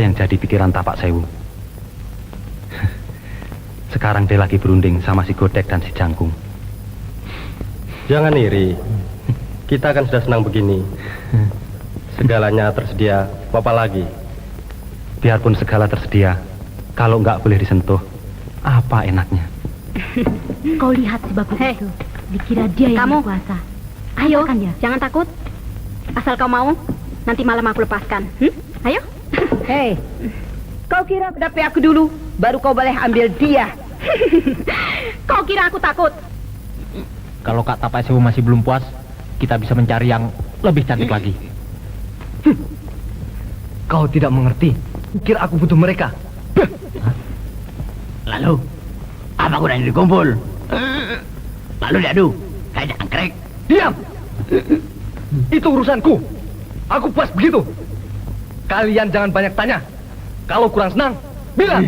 yang jadi pikiran Tapak Sewu. Sekarang dia lagi berunding sama si Godek dan si Jangkung. Jangan iri. Kita kan sudah senang begini. Segalanya tersedia, apa lagi? Biarpun segala tersedia, kalau nggak boleh disentuh, apa enaknya? Kau lihat si bagus itu. Dikira dia yang berkuasa. Ayo, ya? Jangan takut. Asal kau mau, nanti malam aku lepaskan. Ayo. Hei, kau kira hadapi aku dulu, baru kau boleh ambil dia. Kau kira aku takut? Kalau Kak Tapak Sewu masih belum puas, kita bisa mencari yang lebih cantik lagi. Kau tidak mengerti. Kira aku butuh mereka. Lalu, apa gunanya dikumpul? Lalu diadu, kayak angkrek. Diam! Itu urusanku. Aku puas begitu. Kalian jangan banyak tanya. Kalau kurang senang, bilang.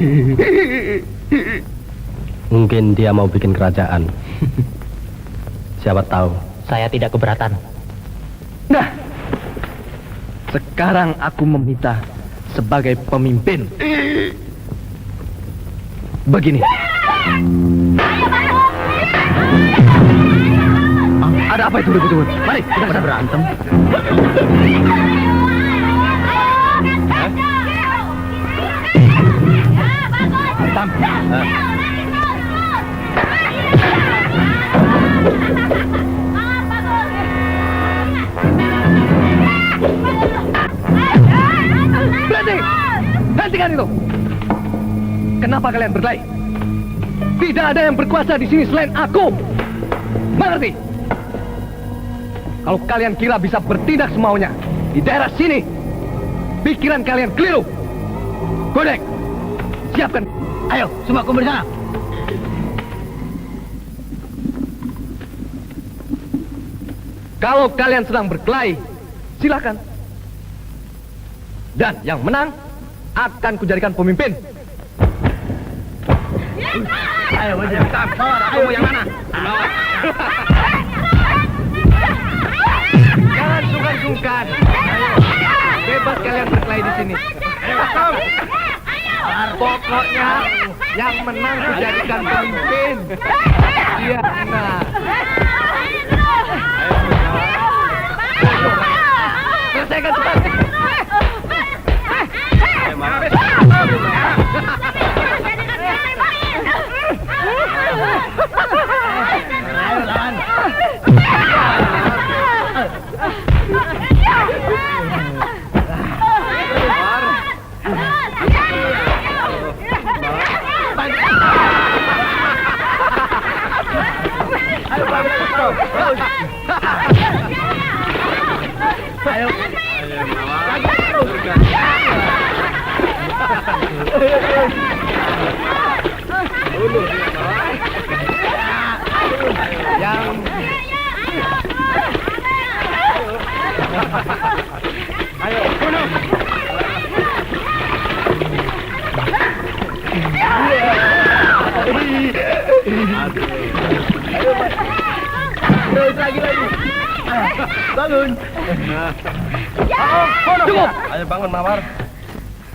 Mungkin dia mau bikin kerajaan. Siapa tahu. Saya tidak keberatan. Nah, sekarang aku meminta sebagai pemimpin. Begini. Ada apa itu ribut-ribut? Mari kita berantem. Berhenti! Hentikan itu! Kenapa kalian berkelahi? Tidak ada yang berkuasa di sini selain aku. Mengerti? Kalau kalian kira bisa bertindak semaunya di daerah sini, pikiran kalian keliru. Godek, siapkan. Ayo, semua kumpul di sana. Kalau kalian sedang berkelahi, silakan. Dan yang menang akan kujadikan pemimpin. Ayo, Ayo, yang mana? Jangan sungkan-sungkan. Ayo, bebas kalian berkelahi di sini. Pokoknya yang menang kujadikan pemimpin. Iya, nah. Selesaikan cepat. ayo lawan. Ayo. Ayo, bunuh. Terus lagi. Bangun. Cukup. Ayo bangun, Mawar.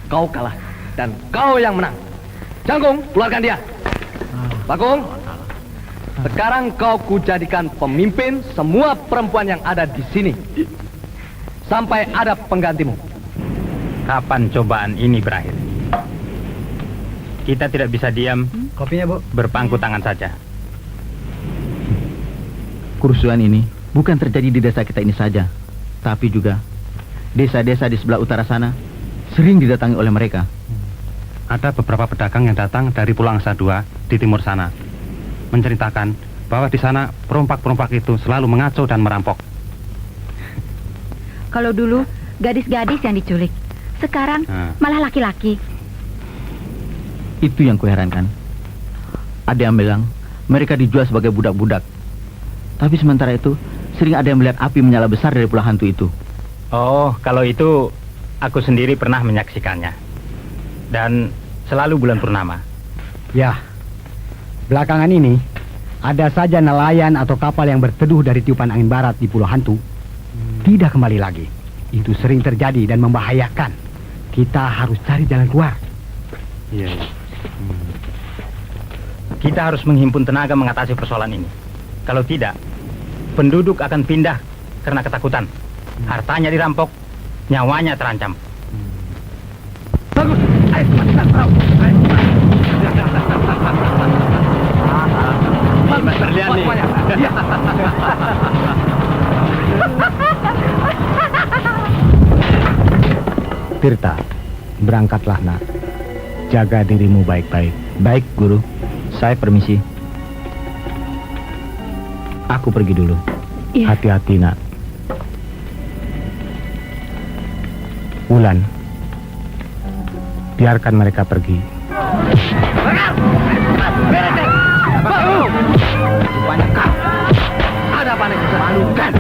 Kau kalah dan kau yang menang. Jangkung, keluarkan dia. Bakung, sekarang kau kujadikan pemimpin semua perempuan yang ada di sini. Sampai ada penggantimu. Kapan cobaan ini berakhir? Kita tidak bisa diam. Kopinya, Bu. Berpangku tangan saja. Kerusuhan ini bukan terjadi di desa kita ini saja, tapi juga desa-desa di sebelah utara sana sering didatangi oleh mereka. Ada beberapa pedagang yang datang dari Pulau Angsa II di timur sana, menceritakan bahwa di sana perompak-perompak itu selalu mengacau dan merampok. Kalau dulu gadis-gadis yang diculik, sekarang malah laki-laki. Itu yang kuherankan. Ada yang bilang mereka dijual sebagai budak-budak. Tapi sementara itu sering ada yang melihat api menyala besar dari pulau hantu itu. Oh, kalau itu aku sendiri pernah menyaksikannya. Dan selalu bulan purnama. Ya, belakangan ini ada saja nelayan atau kapal yang berteduh dari tiupan angin barat di Pulau Hantu tidak kembali lagi. Itu sering terjadi dan membahayakan. Kita harus cari jalan keluar. Iya. Kita harus menghimpun tenaga mengatasi persoalan ini. Kalau tidak, penduduk akan pindah karena ketakutan. Hartanya dirampok, nyawanya terancam. Bagus. Ayo, matikan perahu. Bagus, Berlian nih. semuanya. Iya. Tirta, berangkatlah nak. Jaga dirimu baik-baik. Baik, Guru. Saya permisi. Aku pergi dulu. Iya. Hati-hati nak. Wulan, biarkan mereka pergi. Banyak kau. Ada apa nih bisa malukan?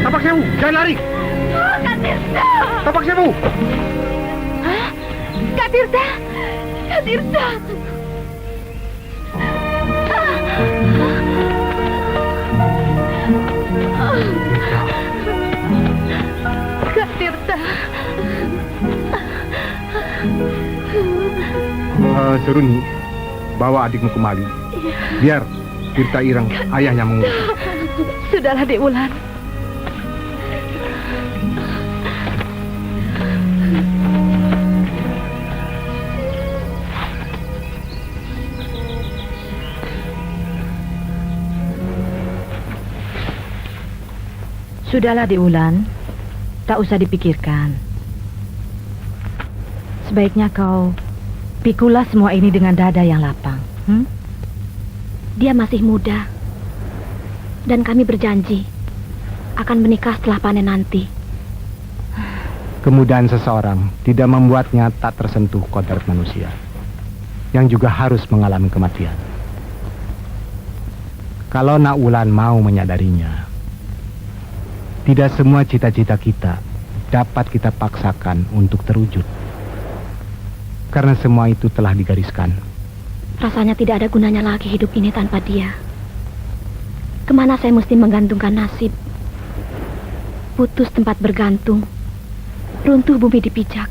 Tapak sewu, jangan lari. Kak Tirta! Tapak sewu. Hah? Kak Tirta! Kak Tirta! Kak Tirta! Seruni, bawa adikmu kembali. Biar Tirta Ireng ayahnya mengurus. Sudahlah, Dek Wulan. Sudahlah, Dek Wulan. Tak usah dipikirkan. Sebaiknya kau pikulah semua ini dengan dada yang lapang. Dia masih muda. Dan kami berjanji akan menikah setelah panen nanti. Kemudahan seseorang tidak membuatnya tak tersentuh kodrat manusia, yang juga harus mengalami kematian. Kalau Nak Wulan mau menyadarinya, tidak semua cita-cita kita dapat kita paksakan untuk terwujud. Karena semua itu telah digariskan. Rasanya tidak ada gunanya lagi hidup ini tanpa dia. Kemana saya mesti menggantungkan nasib? Putus tempat bergantung, runtuh bumi dipijak.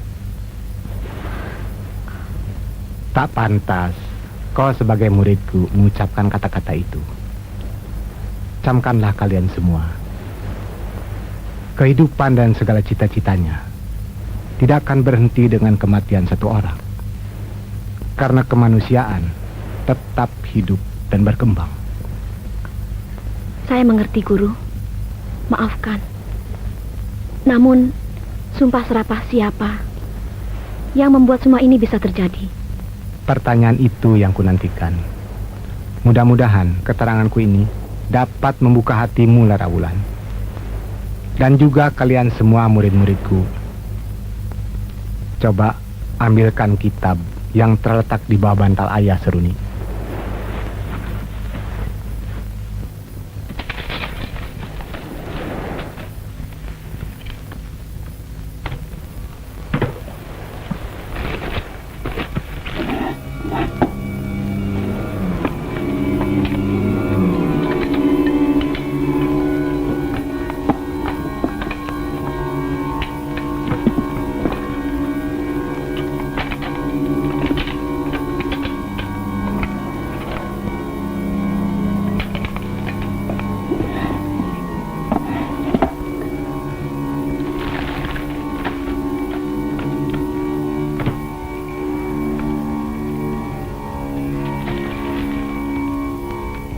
Tak pantas kau sebagai muridku mengucapkan kata-kata itu. Camkanlah kalian semua. Kehidupan dan segala cita-citanya tidak akan berhenti dengan kematian satu orang. Karena kemanusiaan tetap hidup dan berkembang. Saya mengerti, Guru. Maafkan. Namun, sumpah serapah siapa yang membuat semua ini bisa terjadi? Pertanyaan itu yang kunantikan. Mudah-mudahan keteranganku ini dapat membuka hatimu, Lara Wulan. Dan juga kalian semua murid-muridku. Coba ambilkan kitab yang terletak di bawah bantal ayah Seruni.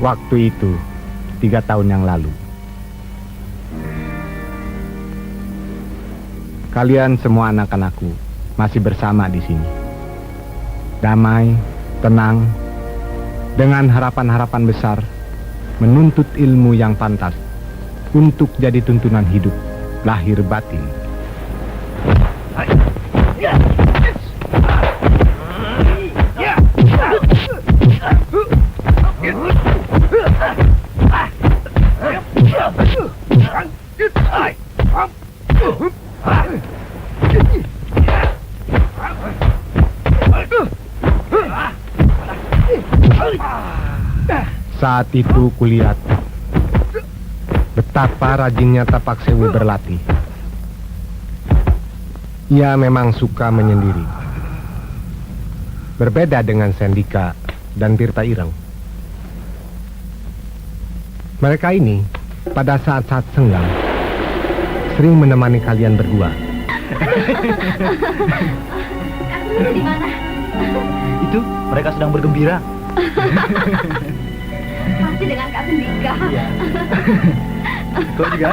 Waktu itu 3 tahun yang lalu, kalian semua anak-anakku masih bersama di sini, damai, tenang, dengan harapan-harapan besar, menuntut ilmu yang pantas untuk jadi tuntunan hidup lahir batin. Saat itu kulihat betapa rajinnya Tapak Sewu berlatih. Ia memang suka menyendiri. Berbeda dengan Sendika dan Tirta Ireng. Mereka ini pada saat-saat senggang sering menemani kalian berdua. Di mana? Itu mereka sedang bergembira. Pasti dengan Kak Sendika. Iya. Kau juga?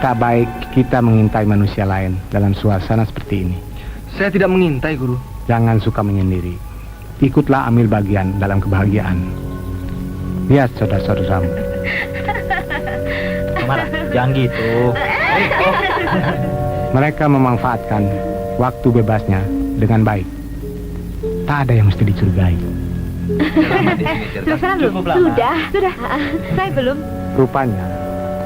Tak baik kita mengintai manusia lain dalam suasana seperti ini. Saya tidak mengintai, Guru. Jangan suka menyendiri. Ikutlah ambil bagian dalam kebahagiaan. Lihat saudara-saudaramu. Kemana? Jangan gitu. Mereka memanfaatkan waktu bebasnya dengan baik. Tak ada yang mesti dicurigai. Sudah. Saya belum. Rupanya,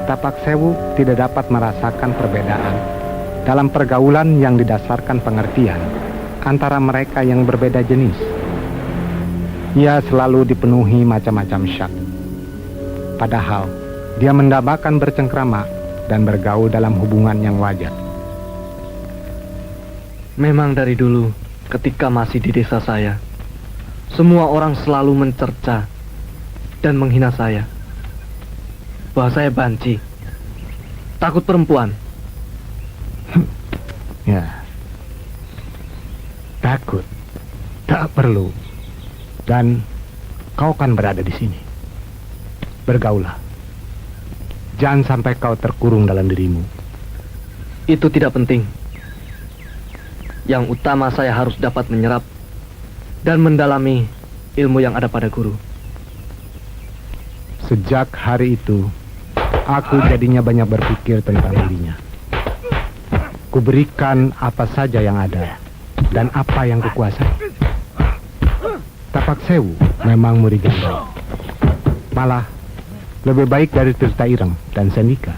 Tapak Sewu tidak dapat merasakan perbedaan dalam pergaulan yang didasarkan pengertian antara mereka yang berbeda jenis. Ia selalu dipenuhi macam-macam syak. Padahal, dia mendambakan bercengkrama dan bergaul dalam hubungan yang wajar. Memang dari dulu, ketika masih di desa saya, semua orang selalu mencerca dan menghina saya. Bahwa saya banci, takut perempuan. Ya, takut, tak perlu. Dan kau kan berada di sini. Bergaulah. Jangan sampai kau terkurung dalam dirimu. Itu tidak penting. Yang utama saya harus dapat menyerap dan mendalami ilmu yang ada pada guru. Sejak hari itu, aku jadinya banyak berpikir tentang dirinya. Kuberikan apa saja yang ada dan apa yang kukuasai. Tapak Sewu memang murid yang baik. Malah lebih baik dari Tirta Ireng dan Sendika.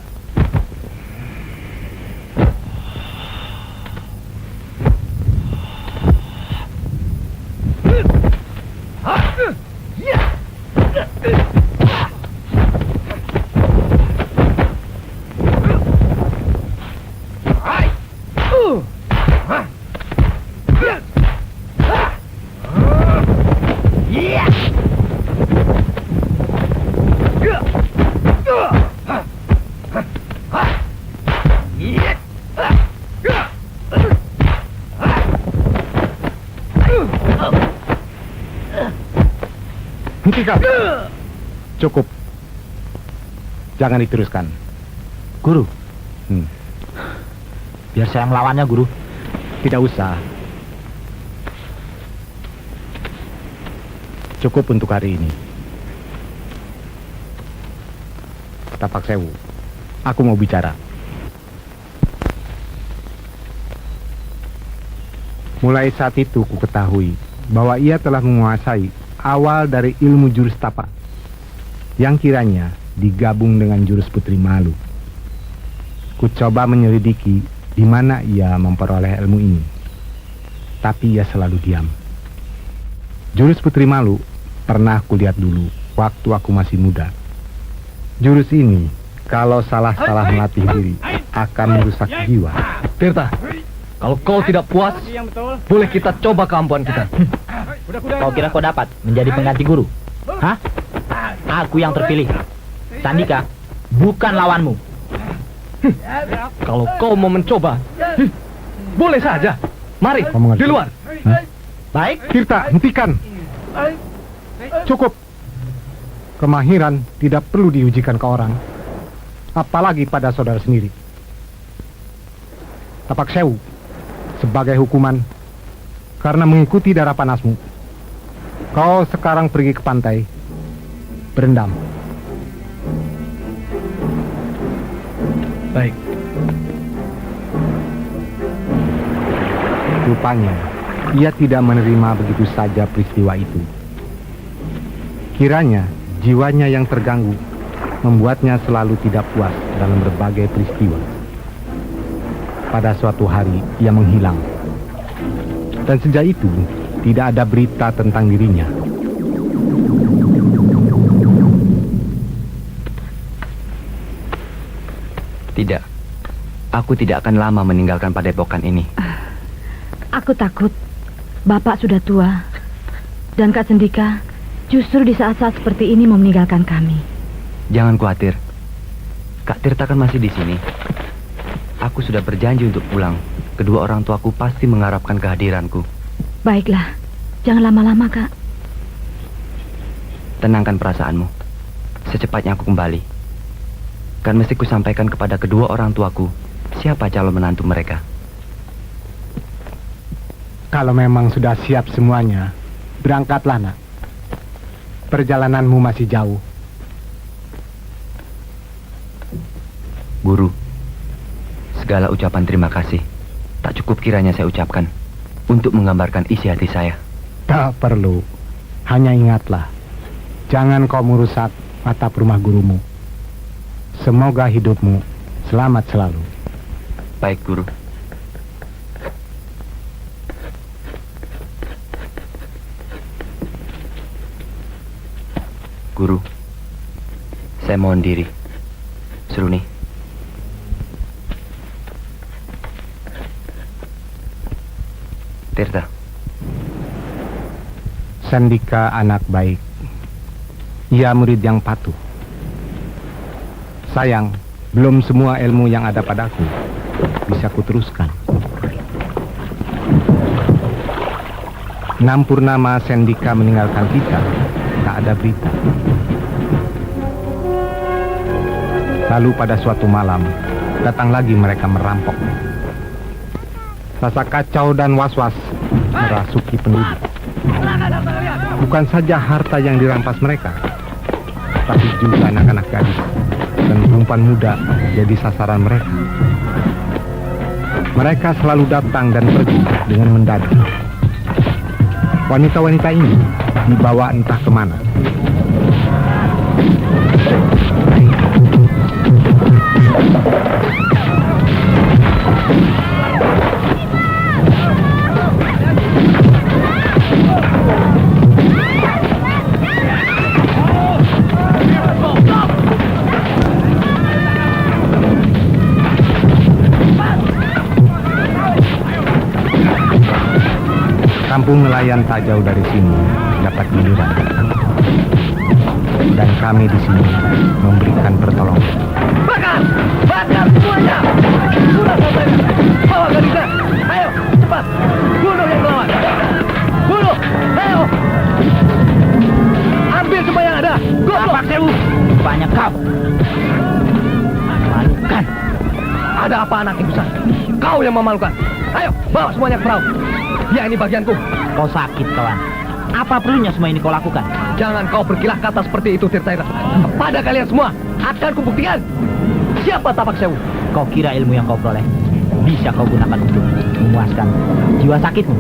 hentikan. Cukup. Jangan diteruskan. Guru, biar saya melawannya, Guru. Tidak usah. Cukup untuk hari ini. Tapak Sewu, aku mau bicara. Mulai saat itu ku ketahui bahwa ia telah menguasai awal dari ilmu jurus tapak yang kiranya digabung dengan jurus Putri Malu. Ku coba menyelidiki di mana ia memperoleh ilmu ini, tapi ia selalu diam. Jurus Putri Malu pernah kulihat dulu waktu aku masih muda. Jurus ini kalau salah-salah melatih diri akan merusak jiwa. Tirta, kalau kau tidak puas, boleh kita coba keampuhan kita. Kau kira kau dapat menjadi pengganti guru? Hah? Aku yang terpilih. Sandika, bukan lawanmu. Kalau kau mau mencoba, boleh saja. Mari, Kau mengerti? di luar. Baik. Tirta, hentikan. Cukup. Kemahiran tidak perlu diujikan ke orang, apalagi pada saudara sendiri. Tapak Sewu, sebagai hukuman karena mengikuti darah panasmu, kau sekarang pergi ke pantai berendam. Baik. Rupanya ia tidak menerima begitu saja peristiwa itu. Kiranya jiwanya yang terganggu membuatnya selalu tidak puas dalam berbagai peristiwa. Pada suatu hari ia menghilang, dan sejak itu tidak ada berita tentang dirinya. Tidak, aku tidak akan lama meninggalkan padepokan ini. Aku takut Bapak sudah tua, dan Kak Sendika justru di saat-saat seperti ini mau meninggalkan kami. Jangan khawatir, Kak Tirta kan masih di sini. Aku sudah berjanji untuk pulang. Kedua orang tuaku pasti mengharapkan kehadiranku. Baiklah, jangan lama-lama, Kak. Tenangkan perasaanmu. Secepatnya aku kembali. Kan mesti ku sampaikan kepada kedua orang tuaku siapa calon menantu mereka. Kalau memang sudah siap semuanya, berangkatlah, Nak. Perjalananmu masih jauh. Guru, segala ucapan terima kasih tak cukup kiranya saya ucapkan untuk menggambarkan isi hati saya. Tak perlu. Hanya ingatlah, jangan kau merusak atap rumah gurumu. Semoga hidupmu selamat selalu. Baik, Guru. Guru, saya mohon diri. Seruni. Tirta. Sandika anak baik. Ia murid yang patuh. Sayang, belum semua ilmu yang ada padaku bisa kuteruskan. Nampurnama Sandika meninggalkan kita, tak ada berita. Lalu pada suatu malam, datang lagi mereka merampok. Rasa kacau dan was-was merasuki penduduk. Bukan saja harta yang dirampas mereka, tapi juga anak-anak gadis dan perempuan muda jadi sasaran mereka. Mereka selalu datang dan pergi dengan mendadak. Wanita-wanita ini dibawa entah kemana. Kampung nelayan tak jauh dari sini dapat giliran, dan kami di sini memberikan pertolongan. Bakar! Bakar semuanya! Sudah selesai! Bawa gadisnya! Ayo, cepat! Bunuh yang melawan! Bunuh! Ayo! Ambil kau. Memalukan. Ada apa anak ibu saya? Kau yang memalukan. Ayo, bawa semuanya ke perahu. Ya, ini bagianku. Kau sakit, kawan. Apa perlunya semua ini kau lakukan? Jangan kau berkilah kata seperti itu, Tirtaira. Kepada kalian semua, akan kubuktikan siapa Tapak Sewu. Kau kira ilmu yang kau peroleh bisa kau gunakan untuk memuaskan jiwa sakitmu?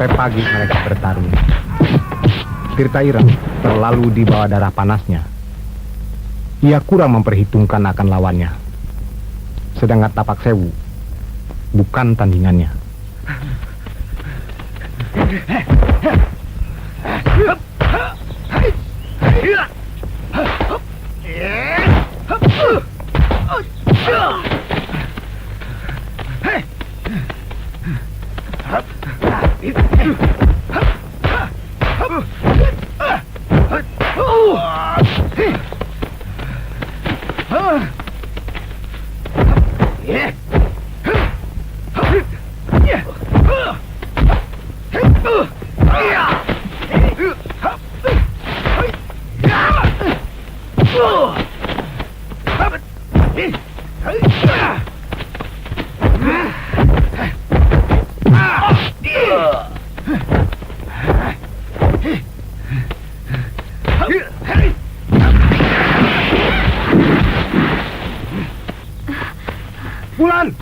Sampai pagi mereka bertarung. Tirta Ireng terlalu di bawah darah panasnya. Ia kurang memperhitungkan akan lawannya. Sedangkan Tapak Sewu bukan tandingannya. Bulan!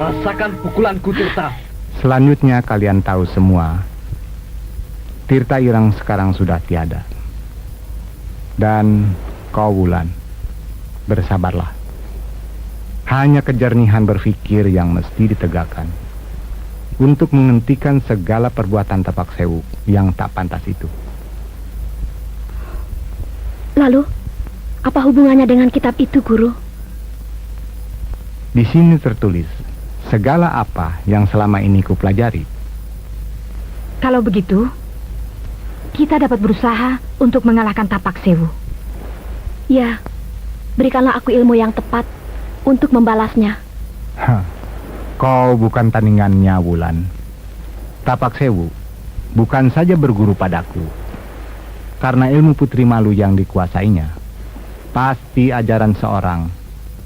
Rasakan pukulanku, Tirta. Selanjutnya kalian tahu semua, Tirta Ireng sekarang sudah tiada. Dan kau, Wulan, bersabarlah. Hanya kejernihan berpikir yang mesti ditegakkan untuk menghentikan segala perbuatan Tapak Sewu yang tak pantas itu. Lalu, apa hubungannya dengan kitab itu, Guru? Di sini tertulis segala apa yang selama ini kupelajari. Kalau begitu, kita dapat berusaha untuk mengalahkan Tapak Sewu. Ya, berikanlah aku ilmu yang tepat untuk membalasnya. Kau bukan tandingannya, Wulan. Tapak Sewu bukan saja berguru padaku, karena ilmu Putri Malu yang dikuasainya pasti ajaran seorang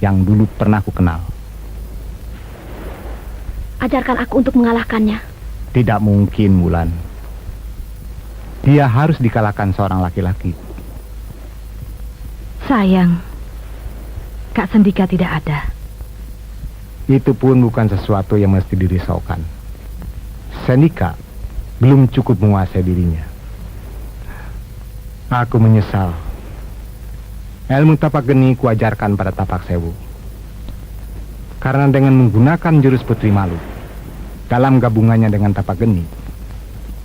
yang dulu pernah ku kenal. Ajarkan aku untuk mengalahkannya. Tidak mungkin, Wulan. Dia harus dikalahkan seorang laki-laki. Sayang, Kak Sendika tidak ada. Itu pun bukan sesuatu yang mesti dirisaukan. Sendika belum cukup menguasai dirinya. Aku menyesal. Ilmu tapak geni kuajarkan pada Tapak Sewu. Karena dengan menggunakan jurus Putri Malu dalam gabungannya dengan tapak geni,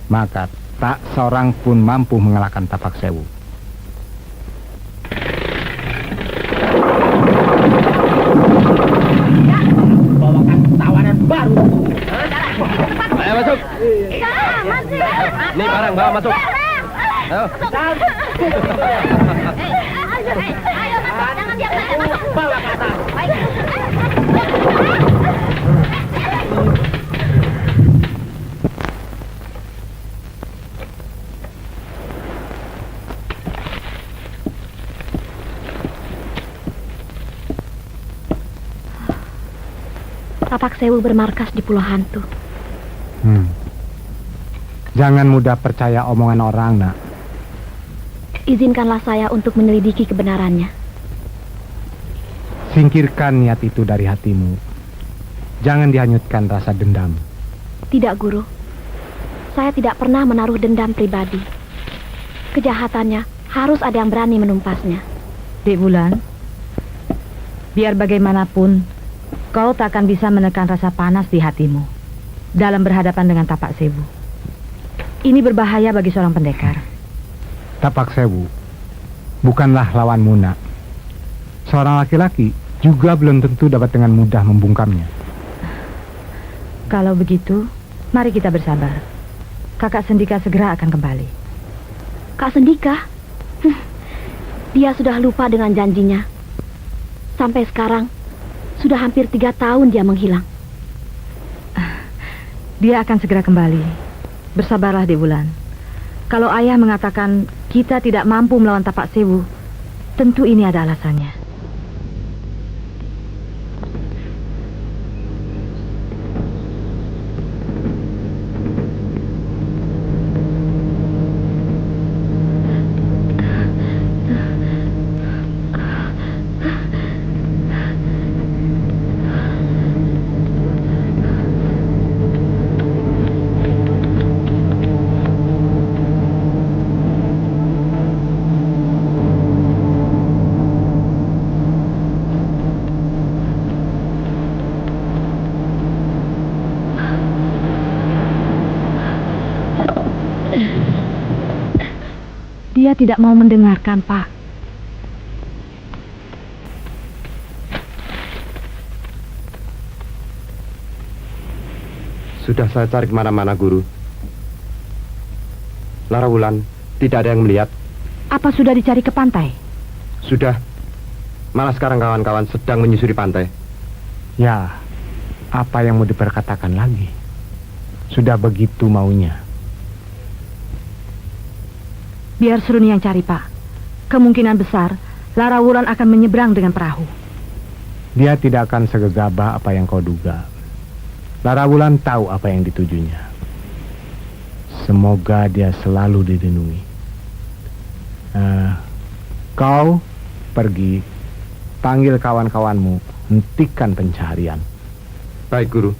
maka tak seorang pun mampu mengalahkan Tapak Sewu. Bawakan tawanan baru. Ayo masuk. Nih barang, bawa masuk. Ayo. Ayo masuk, jangan diam saja masuk. Bawa ke atas. Tapak Sewu bermarkas di Pulau Hantu. Jangan mudah percaya omongan orang, Nak. Izinkanlah saya untuk menyelidiki kebenarannya. Singkirkan niat itu dari hatimu. Jangan dihanyutkan rasa dendam. Tidak, Guru. Saya tidak pernah menaruh dendam pribadi. Kejahatannya harus ada yang berani menumpasnya. Dek Bulan, biar bagaimanapun, kau tak akan bisa menekan rasa panas di hatimu dalam berhadapan dengan Tapak Sewu. Ini berbahaya bagi seorang pendekar. Tapak Sewu bukanlah lawanmu, Nak. Seorang laki-laki juga belum tentu dapat dengan mudah membungkamnya. Kalau begitu, mari kita bersabar. Kakak Sendika segera akan kembali. Kak Sendika? Dia sudah lupa dengan janjinya. Sampai sekarang, sudah hampir 3 tahun dia menghilang. Dia akan segera kembali. Bersabarlah, Dek Bulan. Kalau ayah mengatakan kita tidak mampu melawan Tapak Sewu, tentu ini ada alasannya. Dia tidak mau mendengarkan, Pak. Sudah saya cari kemana-mana, Guru. Lara Wulan, tidak ada yang melihat. Apa sudah dicari ke pantai? Sudah. Malah sekarang kawan-kawan sedang menyusuri pantai. Ya, apa yang mau diperkatakan lagi? Sudah begitu maunya. Biar Seruni yang cari, Pak. Kemungkinan besar Lara Wulan akan menyeberang dengan perahu. Dia tidak akan segegabah apa yang kau duga. Lara Wulan tahu apa yang ditujunya. Semoga dia selalu dilindungi. Kau pergi, panggil kawan-kawanmu, hentikan pencarian. Baik, Guru.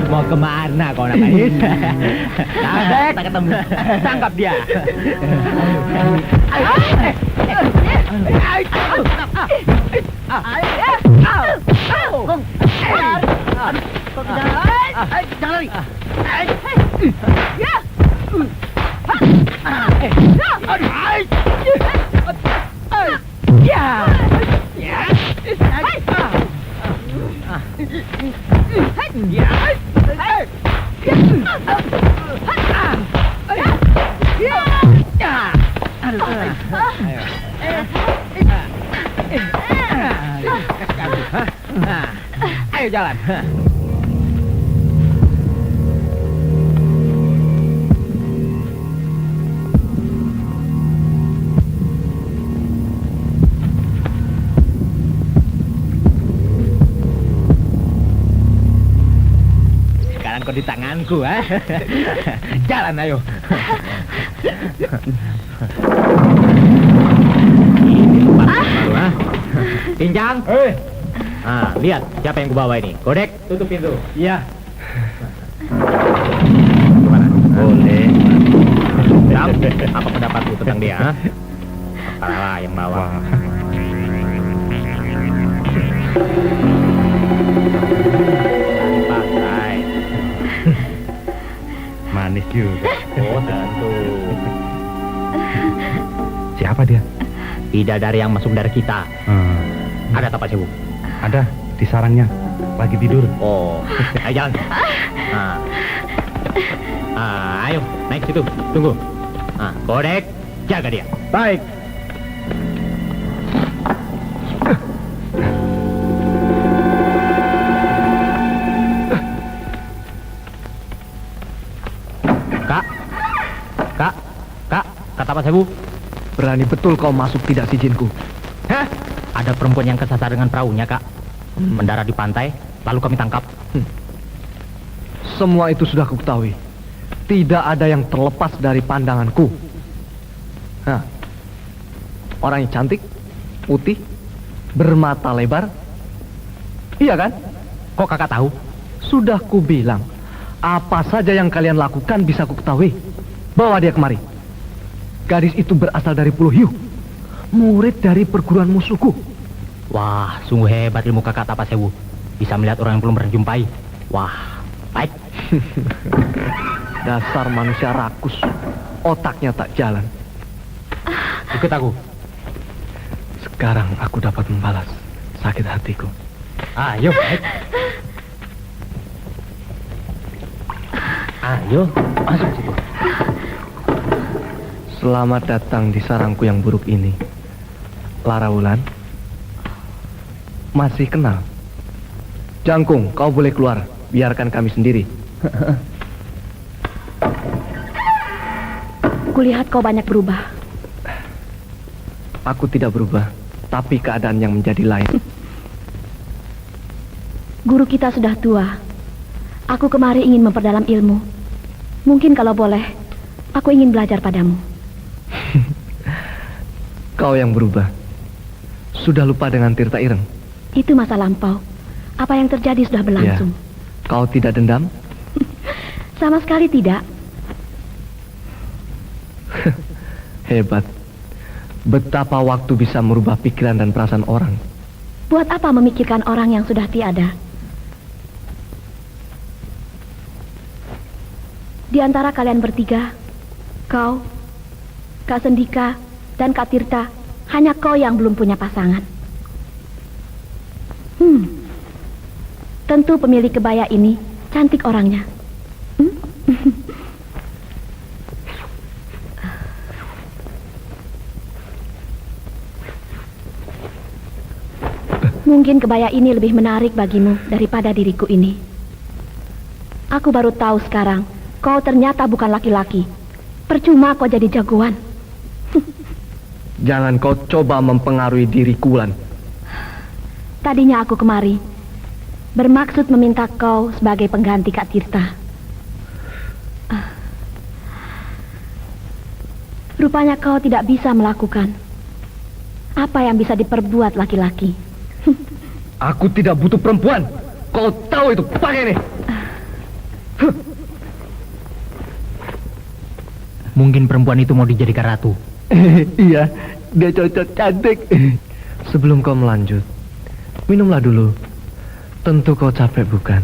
Mau kemana kau nak Ais? Tak ketemu. Tangkap dia. Ayo jalan. Sekarang kau di tanganku, ha? Jalan, ayo. Ini tempat baru, ha? Pinjang. Lihat siapa yang kubawa ini. Kodek, tutup pintu. Iya. Gimana? Boleh. Jam, apa pendapatmu tentang dia? Ha? Apalah yang bawa. Santai. Manis juga. Oh, tentu. Siapa dia? Bidadari yang masuk dari kita. Ada Tapak Sewu? Ada di sarangnya, lagi tidur. Oh, ayo jalan. Ayo, naik situ. Tunggu. Kodek, jaga dia. Baik. Kak Tapak Sewu. Berani betul kau masuk tidak izinku. Hah? Ada perempuan yang kesasar dengan perahunya, Kak. Mendarat di pantai, lalu kami tangkap. Semua itu sudah kuketahui. Tidak ada yang terlepas dari pandanganku. Orangnya cantik, putih, bermata lebar. Iya kan? Kok kakak tahu? Sudah kubilang, apa saja yang kalian lakukan bisa kuketahui. Bawa dia kemari. Gadis itu berasal dari Pulau Hiu, murid dari perguruan musuhku. Wah, sungguh hebat ilmu kakak Tapak Sewu. Bisa melihat orang yang belum pernah jumpai. Wah, baik. Dasar manusia rakus, otaknya tak jalan. Ikut aku. Sekarang aku dapat membalas sakit hatiku. Ayo, baik. Ayo, masuk situ. Selamat datang di sarangku yang buruk ini. Lara Wulan. Masih kenal? Jangkung, kau boleh keluar. Biarkan kami sendiri. Kulihat kau banyak berubah. Aku tidak berubah, tapi keadaan yang menjadi lain. Guru kita sudah tua. Aku kemari ingin memperdalam ilmu. Mungkin kalau boleh, aku ingin belajar padamu. Kau yang berubah. Sudah lupa dengan Tirta Ireng? Itu masa lampau. Apa yang terjadi sudah berlangsung. Ya. Kau tidak dendam? Sama sekali tidak. Hebat. Betapa waktu bisa merubah pikiran dan perasaan orang. Buat apa memikirkan orang yang sudah tiada? Di antara kalian bertiga, kau, Kak Sendika, dan Kak Tirta, hanya kau yang belum punya pasangan. Tentu pemilik kebaya ini cantik orangnya. Mungkin kebaya ini lebih menarik bagimu daripada diriku ini. Aku baru tahu sekarang, kau ternyata bukan laki-laki. Percuma kau jadi jagoan. Jangan kau coba mempengaruhi diriku, Wulan. Tadinya aku kemari bermaksud meminta kau sebagai pengganti Kak Tirta. Rupanya kau tidak bisa melakukan apa yang bisa diperbuat laki-laki. Aku tidak butuh perempuan. Kau tahu itu, pakai nih. Mungkin perempuan itu mau dijadikan ratu. Iya, dia cocok cantik. Sebelum kau melanjut, minumlah dulu. Tentu kau capek bukan?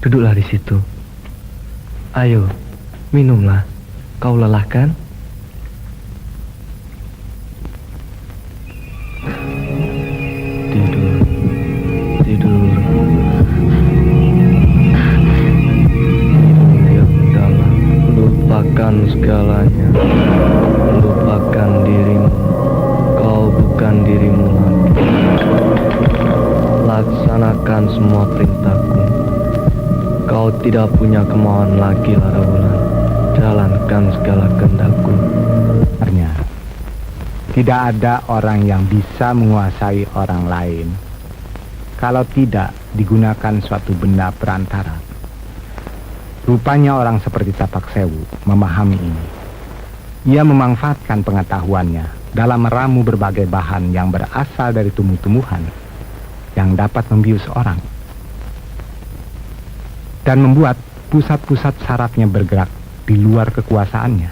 Duduklah di situ. Ayo, minumlah. Kau lelah kan? Tidur. Yang dalam, lupakan segalanya. Lupakan dirimu. Kau bukan dirimu lagi. Laksanakan semua perintahku. Kau tidak punya kemauan lagi, Lara Wulan. Jalankan segala kehendakku. Sebenarnya, tidak ada orang yang bisa menguasai orang lain kalau tidak digunakan suatu benda perantara. Rupanya orang seperti Tapak Sewu memahami ini. Ia memanfaatkan pengetahuannya dalam meramu berbagai bahan yang berasal dari tumbuh-tumbuhan yang dapat membius orang dan membuat pusat-pusat sarafnya bergerak di luar kekuasaannya.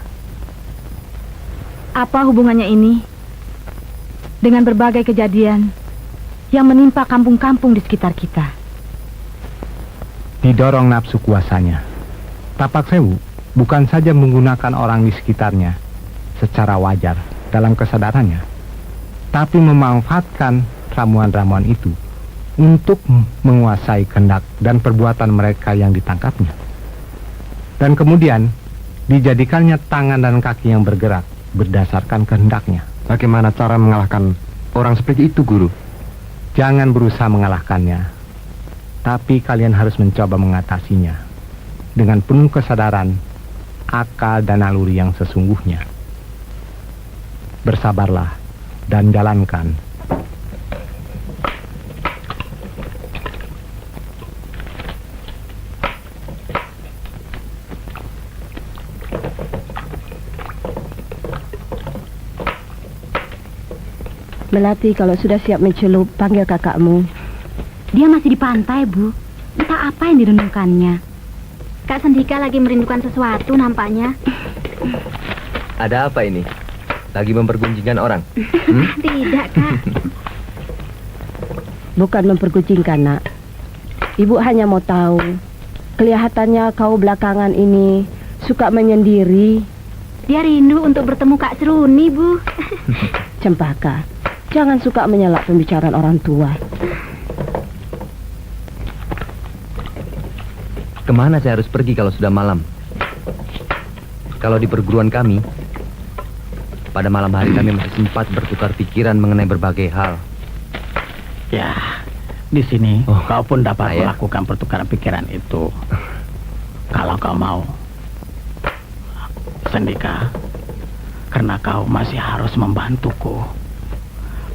Apa hubungannya ini dengan berbagai kejadian yang menimpa kampung-kampung di sekitar kita? Didorong nafsu kuasanya, Tapak Sewu bukan saja menggunakan orang di sekitarnya secara wajar dalam kesadarannya, tapi memanfaatkan ramuan-ramuan itu untuk menguasai kehendak dan perbuatan mereka yang ditangkapnya. Dan kemudian dijadikannya tangan dan kaki yang bergerak berdasarkan kehendaknya. Bagaimana cara mengalahkan orang seperti itu, Guru? Jangan berusaha mengalahkannya, tapi kalian harus mencoba mengatasinya dengan penuh kesadaran, akal dan naluri yang sesungguhnya. Bersabarlah dan jalankan. Melati, kalau sudah siap mencelup, panggil kakakmu. Dia masih di pantai, Bu. Entah apa yang direnungkannya. Kak Sandika lagi merindukan sesuatu nampaknya. Ada apa ini? Lagi mempergunjingkan orang? Tidak, Kak. Bukan memperkucingkan, nak. Ibu hanya mau tahu, kelihatannya kau belakangan ini suka menyendiri. Dia rindu untuk bertemu Kak Seruni, Bu. Cempaka, jangan suka menyelak pembicaraan orang tua. Kemana saya harus pergi kalau sudah malam? Kalau di perguruan kami, pada malam hari kami masih sempat bertukar pikiran mengenai berbagai hal. Ya, di sini kau pun dapat melakukan pertukaran pikiran itu. Kalau kau mau, Sandika, karena kau masih harus membantuku.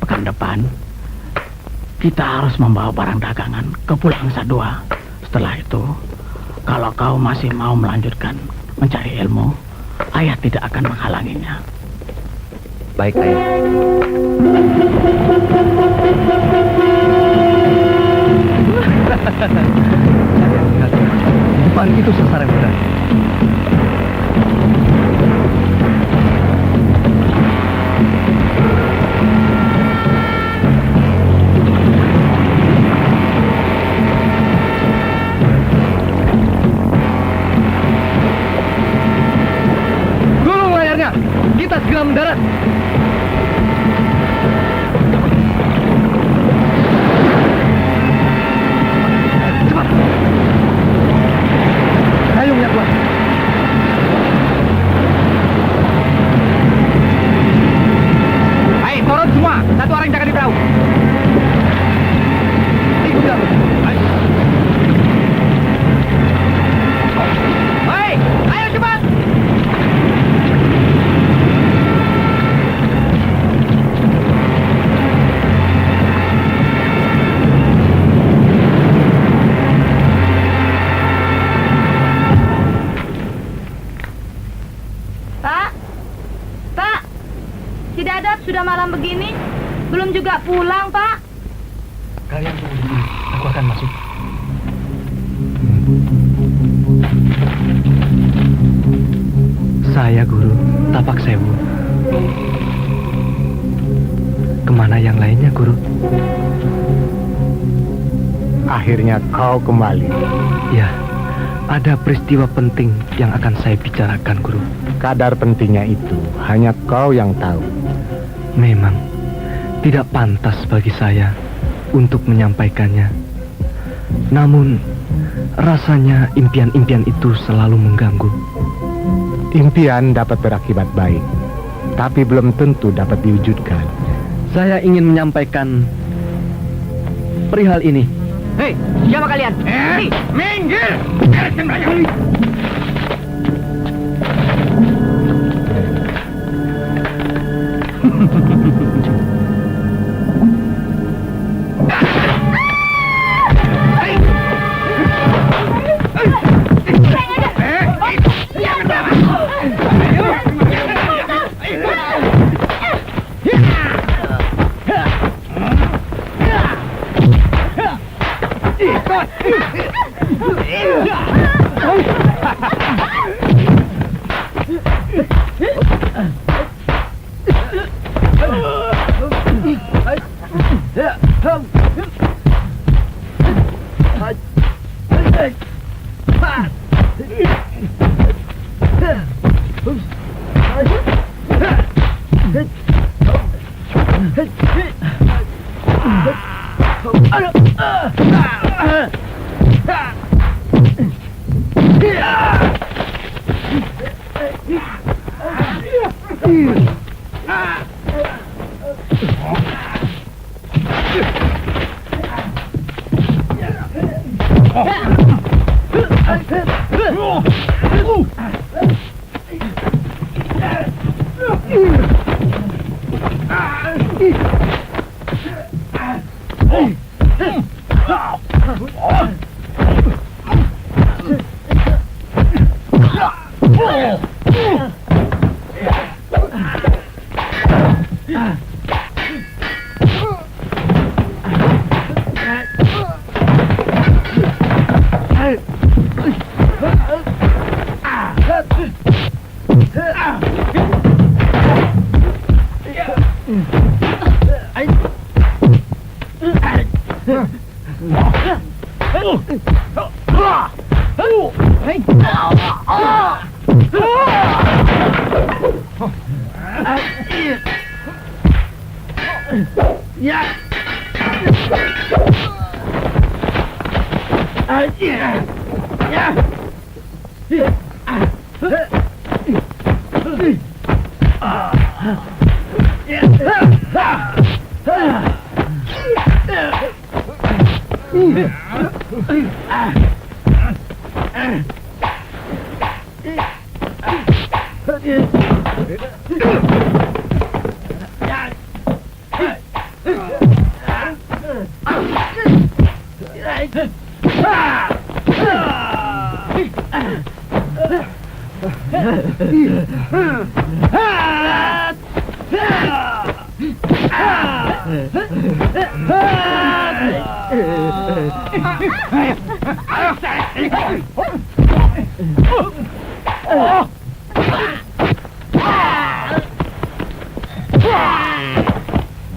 Pekan depan, kita harus membawa barang dagangan ke Pulau Angsa II. Setelah itu, kalau kau masih mau melanjutkan mencari ilmu, ayah tidak akan menghalanginya. Baik, Ayah. Depan itu sasaran kita. Gulung layarnya. Kita segera mendarat. Cepat. Payungnya keluar. Baik, turun semua. Satu orang jaga di perahu. Ikut aku. Baik, ayo cepat. Pak, si Dadap sudah malam begini, belum juga pulang, Pak. Kalian tunggu di sini. Aku akan masuk. Saya Guru Tapak Sewu. Kemana yang lainnya, Guru? Akhirnya kau kembali. Ya, ada peristiwa penting yang akan saya bicarakan, Guru. Kadar pentingnya itu hanya kau yang tahu. Memang tidak pantas bagi saya untuk menyampaikannya. Namun, rasanya impian-impian itu selalu mengganggu. Impian dapat berakibat baik, tapi belum tentu dapat diwujudkan. Saya ingin menyampaikan perihal ini. Hei, siapa kalian? Minggir! Bereskan mereka!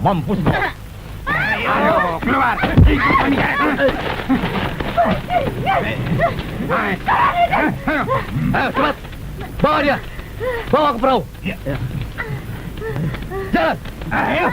Mampus. Ayo, keluar. Ikut kami. Ayo, cepat. Bawa dia. Bawa ke perahu. Jalan. Ayo.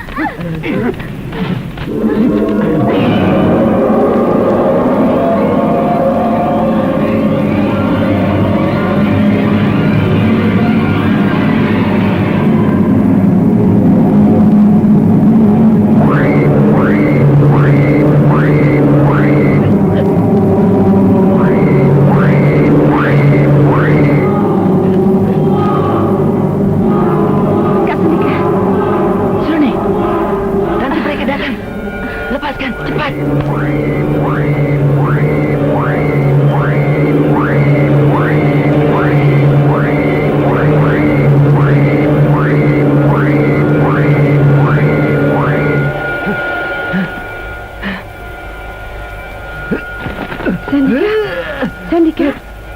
Sandika,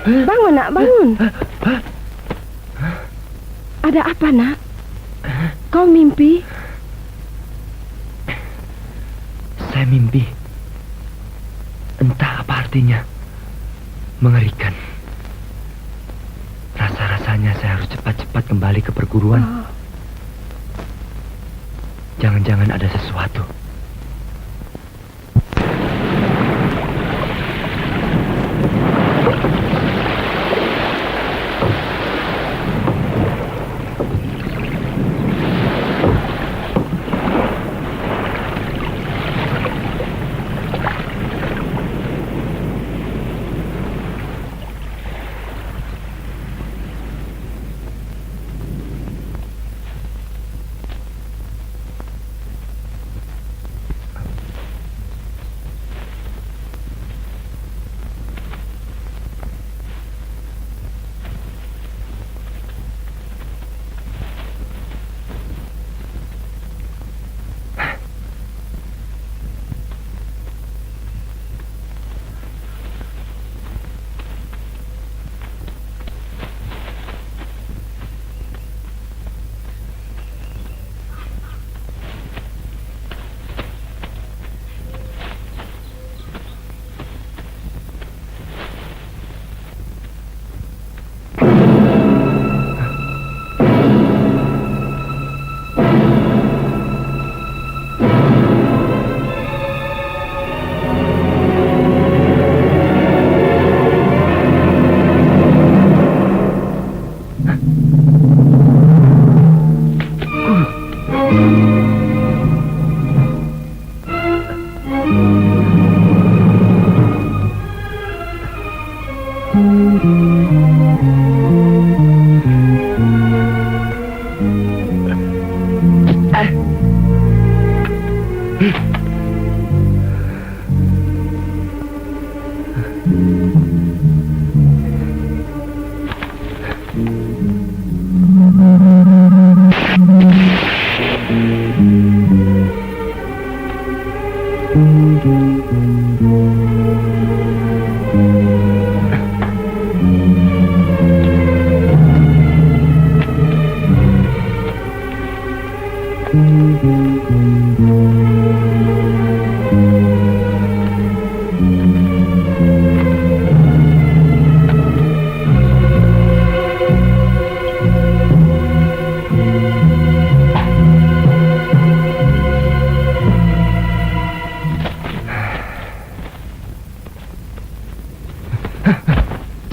bangun nak, bangun. Ada apa nak? Kau mimpi? Saya mimpi. Entah apa artinya. Mengerikan. Rasa-rasanya saya harus cepat-cepat kembali ke perguruan. Jangan-jangan ada sesuatu.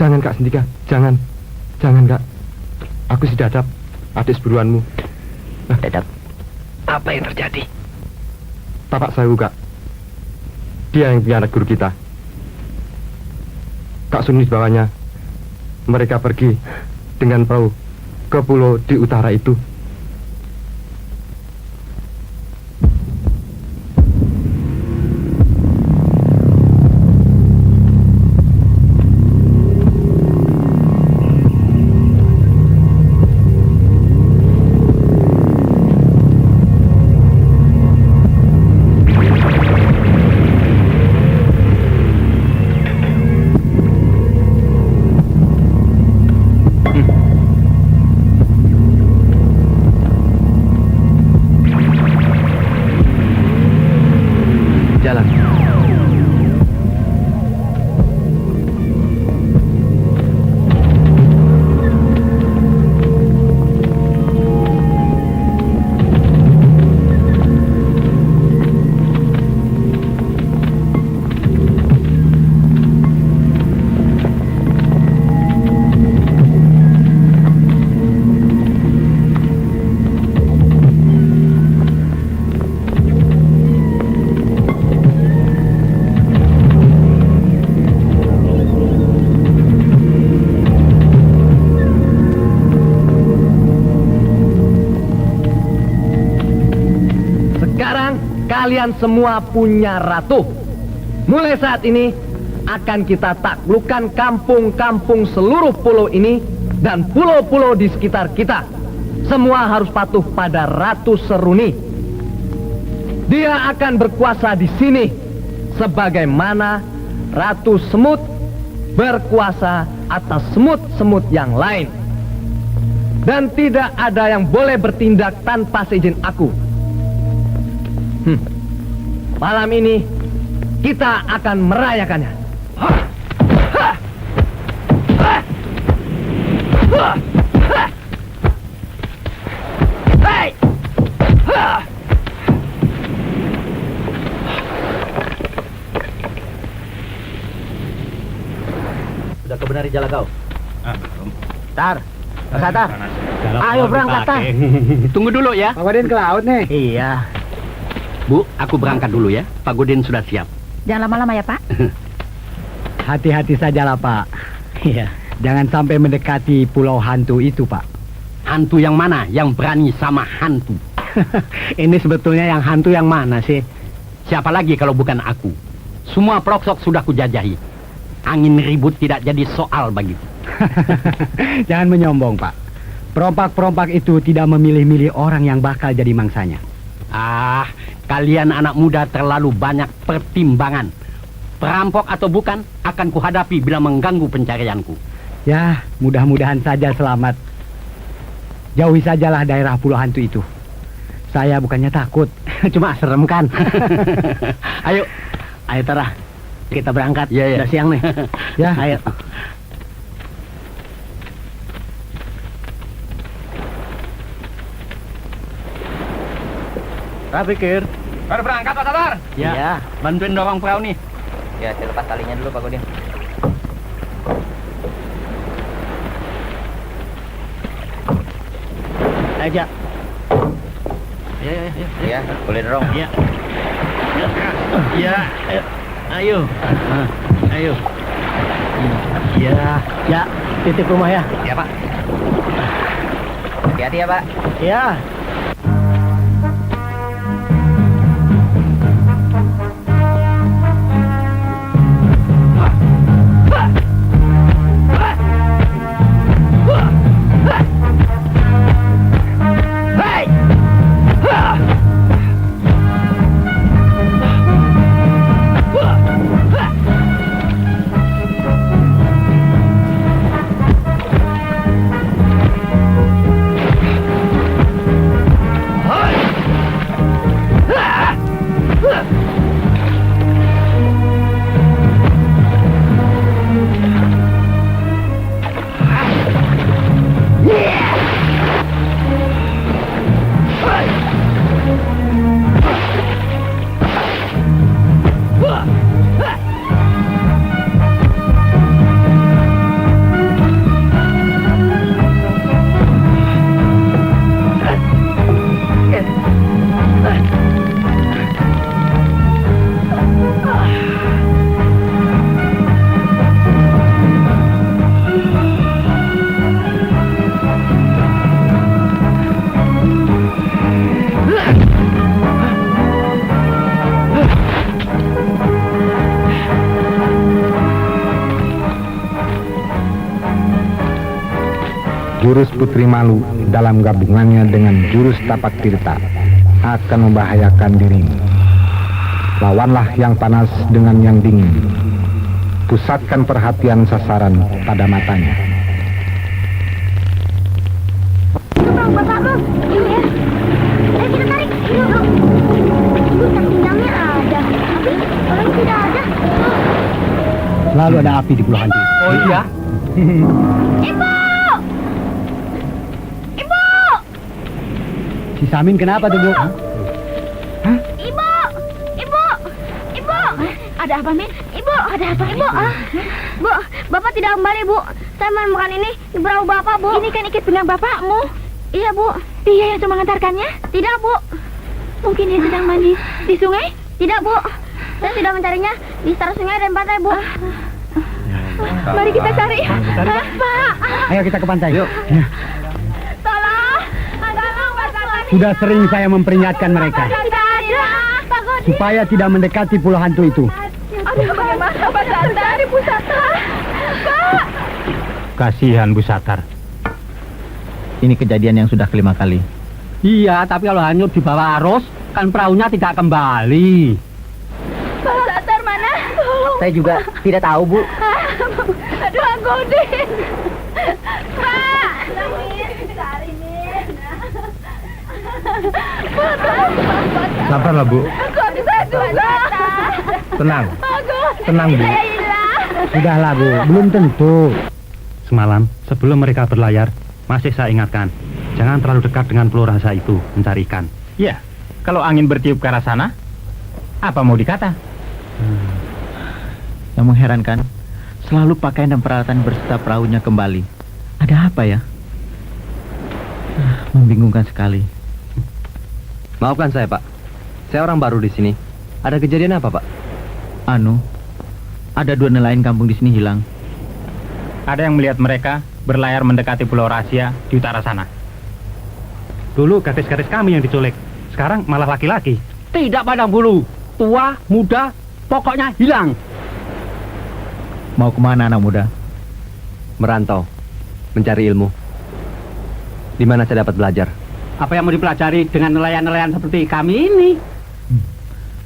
Jangan Kak Sendika, jangan. Jangan Kak. Aku si Dadap, adik seburuanmu. Dadap, apa yang terjadi? Tapak Sawu Kak. Dia yang punya guru kita. Kak Suni dibawanya. Mereka pergi dengan perahu ke pulau di utara itu. Kalian semua punya ratu. Mulai saat ini akan kita taklukkan kampung-kampung seluruh pulau ini dan pulau-pulau di sekitar kita. Semua harus patuh pada Ratu Seruni. Dia akan berkuasa di sini sebagaimana Ratu Semut berkuasa atas semut-semut yang lain. Dan tidak ada yang boleh bertindak tanpa seizin aku. Malam ini kita akan merayakannya. Sudah kau benari jala kau? Tar, Tar. Ayo berangkat, Tar. Tunggu dulu ya. Pak Godin ke laut nih. Iya. Bu, aku berangkat dulu ya. Pak Godin sudah siap. Jangan lama-lama ya, Pak. Hati-hati sajalah, Pak. Iya. Jangan sampai mendekati pulau hantu itu, Pak. Hantu yang mana yang berani sama hantu? Ini sebetulnya yang hantu yang mana sih? Siapa lagi kalau bukan aku? Semua peloksok sudah kujajahi. Angin ribut tidak jadi soal bagiku. Jangan menyombong, Pak. Perompak-perompak itu tidak memilih-milih orang yang bakal jadi mangsanya. Ah, kalian anak muda terlalu banyak pertimbangan. Perampok atau bukan akan kuhadapi bila mengganggu pencarianku. Ya, mudah-mudahan saja selamat. Jauhi sajalah daerah pulau hantu itu. Saya bukannya takut, cuma serem kan. Ayo, Tara. Kita berangkat. Ya. Udah siang nih. Ya, ayo. Pikir. Baru berangkat, Pak Tatar. Ya, bantuin dorong perahu nih. Ya, saya lepas talinya dulu Pak Godin. Aja. Ya, boleh dorong. Ya. Ya, ayo. Ayo. Ya, titip rumah ya. Ya, Pak. Hati-hati ya, Pak. Ya. jurus Putri Malu dalam gabungannya dengan jurus Tapak Tirta akan membahayakan dirimu. Lawanlah yang panas dengan yang dingin. Pusatkan perhatian sasaran pada matanya. Bapak, Bang. Ini ya. Ayo kita tarik. Yuk. Ibu tertinggalnya ada, tapi orangnya tidak ada. Selalu ada api di pulau hantu. Oh iya? Ibu! Ibu! Si Samin kenapa tuh, Bu? Ibu! Ibu! Ibu! Ada apa, Min? Ibu! Ada apa? Ibu! Bu, Bapak tidak kembali, Bu. Saya menemukan ini di perahu Bapak, Bu. Ini kan ikat pinggang Bapakmu. Iya, Bu. Dia yang cuma mengantarkannya? Tidak, Bu. Mungkin dia sedang mandi di sungai? Tidak, Bu. Saya sudah mencarinya di sekitar sungai dan pantai, Bu. Mari kita cari. Pak. Ayo kita ke pantai. Yuk. Tolong. Tolong, Bapak. Sudah sering saya memperingatkan mereka Tidak ada. Pak Godi. supaya tidak mendekati pulau hantu itu. Aduh, bagaimana Pak Satar? Bu Satar. Pak. Kasihan Bu Satar. Ini kejadian yang sudah kelima kali. Iya, tapi kalau hanyut di bawah arus, kan perahunya tidak kembali. Pak Satar mana? Tolong. Saya juga tidak tahu, Bu. Aduh, Pak Godin. Pak. Cari nih. Sabarlah, Bu. Kok bisa susah? Tenang. Bagus. Tenang, Bu. Saya hilang. Sudahlah, Bu, belum tentu. Semalam, sebelum mereka berlayar, masih saya ingatkan, jangan terlalu dekat dengan pulau rahasia itu mencari ikan. Ya, kalau angin bertiup ke arah sana, apa mau dikata? Yang mengherankan, selalu pakaian dan peralatan berserta perahunya kembali. Ada apa ya? Membingungkan sekali. Maafkan saya, Pak. Saya orang baru di sini. Ada kejadian apa, Pak? Ada 2 nelayan kampung di sini hilang. Ada yang melihat mereka berlayar mendekati pulau rahasia di utara sana. Dulu gadis-gadis kami yang diculik, sekarang malah laki-laki. Tidak pandang bulu, tua, muda, pokoknya hilang. Mau kemana anak muda? Merantau, mencari ilmu. Di mana saya dapat belajar? Apa yang mau dipelajari dengan nelayan-nelayan seperti kami ini?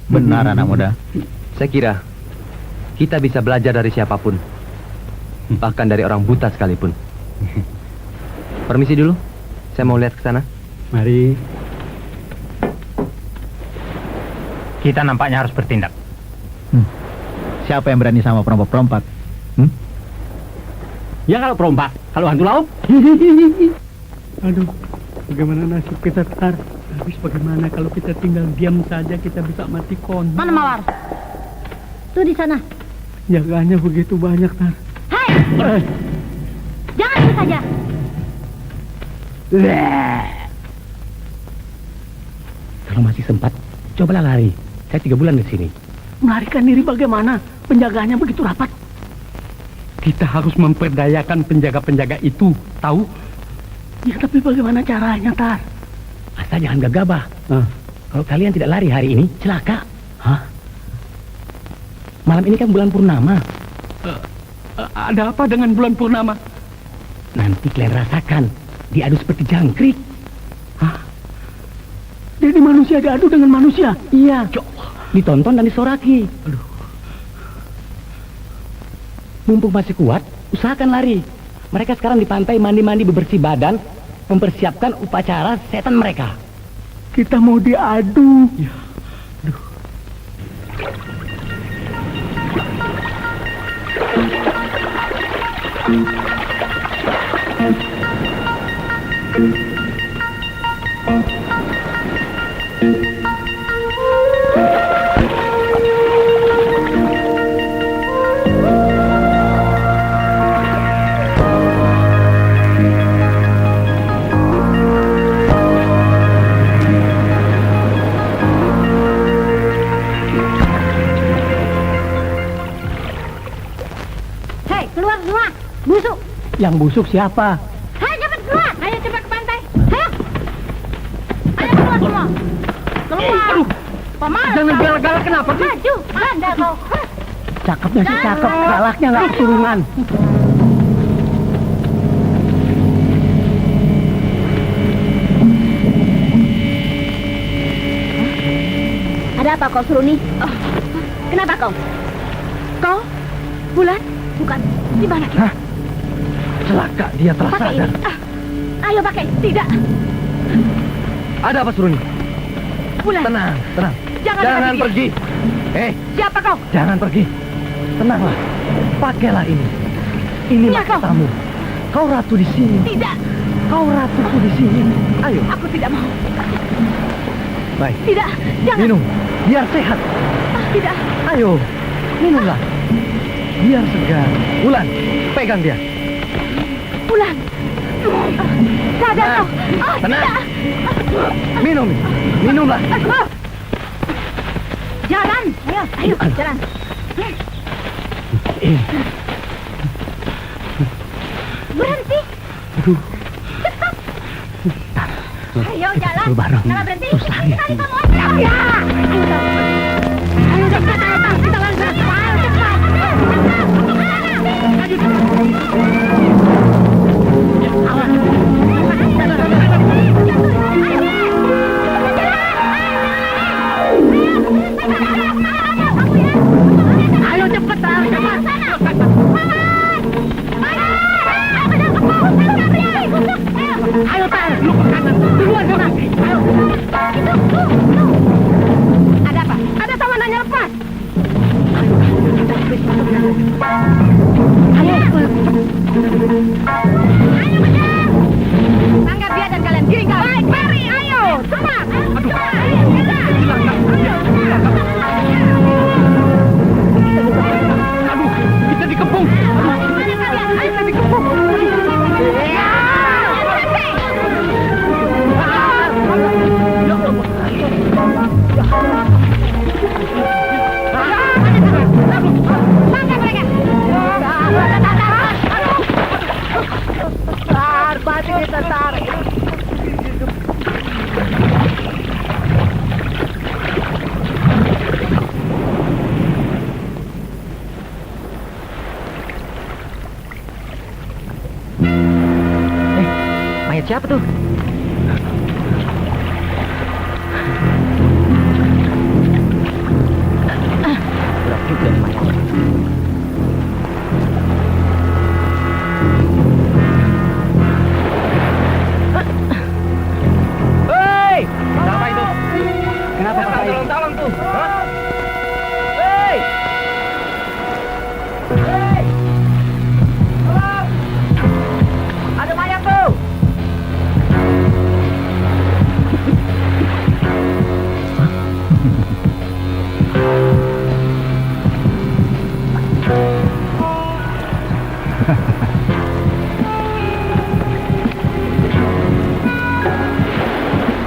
Benar anak muda. Saya kira kita bisa belajar dari siapapun. Bahkan dari orang buta sekalipun. Permisi dulu. Saya mau lihat ke sana. Mari. Kita nampaknya harus bertindak. Siapa yang berani sama perompak-perompak? Ya kalau perompak, kalau hantu laut. Aduh, bagaimana nasib kita, Tar? Habis bagaimana kalau kita tinggal diam saja, kita bisa mati kon. Mana Mawar? Tuh di sana. Jaganya begitu banyak, Tar. Hai. Jangan itu saja. Kalau masih sempat, cobalah lari. Saya 3 bulan di sini. Melarikan diri bagaimana? Penjaganya begitu rapat. Kita harus memperdayakan penjaga-penjaga itu, tahu? Ya, tapi bagaimana caranya, Tar? Asal jangan gegabah. Kalau kalian tidak lari hari ini, celaka. Hah? Malam ini kan bulan purnama. Ada apa dengan bulan purnama? Nanti kalian rasakan, diadu seperti jangkrik. Hah? Jadi manusia diadu dengan manusia? Iya. Ditonton dan disoraki. Aduh. Mumpung masih kuat, usahakan lari. Mereka sekarang di pantai mandi-mandi bebersih badan, mempersiapkan upacara setan mereka. Kita mau diadu. Ya. Aduh. Hei, keluar semua. Busuk. Yang busuk siapa? Ayo cepat keluar. Ayo cepat ke pantai. Ayo. Ayo keluar semua. Keluar. Pemalas. Jangan galak-galak, kenapa sih? Maju. Anda kau. Cakepnya sih cakep, galaknya nggak keturungan. Ada apa kau, Suruni? Oh, kenapa kau? Kau? Bulan? Bukan. Di mana kita? Hah? Celaka, dia telah Pakai sadar. ini. Ayo pakai. Tidak. Ada apa, Suruni? Bulan. Tenang, tenang. Jangan pergi. Siapa kau? Jangan pergi. Tenanglah. Pakailah ini. Ini Ya, kau. mahkotamu. Kau ratu di sini. Tidak. Kau ratuku di sini. Ayo. Aku tidak mau. Baik. Tidak. Jangan. Minum. Biar sehat. Tidak. Ayo. Minumlah. Biar segar. Wulan, pegang dia. Bulan. Sadar kau. Tenang. Tidak. Minum. Minumlah. Jalan. Ayo, jalan. Berhenti. Cepat. Ayo jalan. Jangan berhenti. Cari kamu. Ya. Ayo cepat. Kita langsung. Ayo cepat. Ayo cepat. Ayo Tar, lu ke kanan, duluan sana. Ayo. Ada apa? Ada sawananya lepas. Ayo. Ayo kejar. Tangkap dia dan kalian giring kau. Baik, mari, ayo, cepat. Aduh. Aduh, kita dikepung. Kita dikepung. Mayat siapa tuh? Berat juga nih mayatnya. Hei! Kenapa itu? Kenapa Pak Pai? Tolong tuh. Hei! Hei! Tolong! Ada mayat tuh.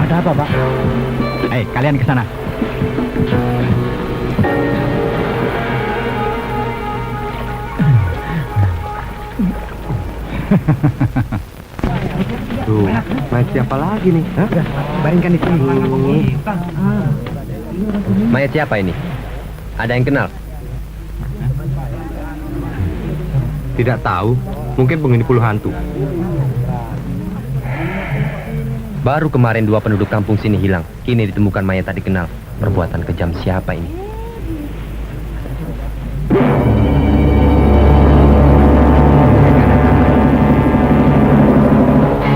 Ada apa, Pak? Kalian ke sana. Tuh, mayat siapa lagi nih? Hah? Baringkan di sini. Mayat siapa ini? Ada yang kenal? Tidak tahu. Mungkin penghuni pulau hantu. Baru kemarin 2 penduduk kampung sini hilang. Kini ditemukan mayat tak dikenal. Perbuatan kejam siapa ini?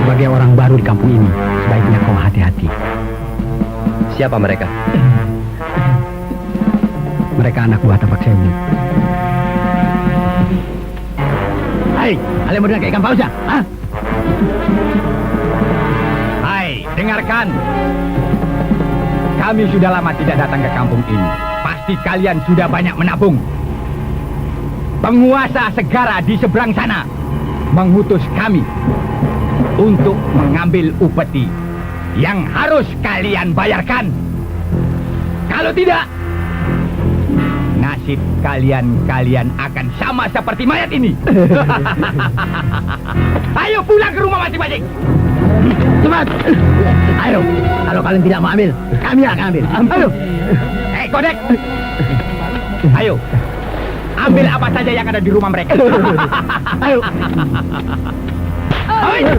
Sebagai orang baru di kampung ini, sebaiknya kau hati-hati. Siapa mereka? Mereka anak buah Tapak Sewu. Hai, kalian berdua kayak ikan paus ya? Hah? Hai, dengarkan. Kami sudah lama tidak datang ke kampung ini. Pasti kalian sudah banyak menabung. Penguasa segara di seberang sana mengutus kami untuk mengambil upeti yang harus kalian bayarkan. Kalau tidak, nasib kalian akan sama seperti mayat ini. Ayo pulang ke rumah masing-masing. Cepat. Ayo, kalau kalian tidak mau ambil, kami akan ambil. Ayo. Kodek. Ayo. Ambil apa saja yang ada di rumah mereka. Ayo. Ayo.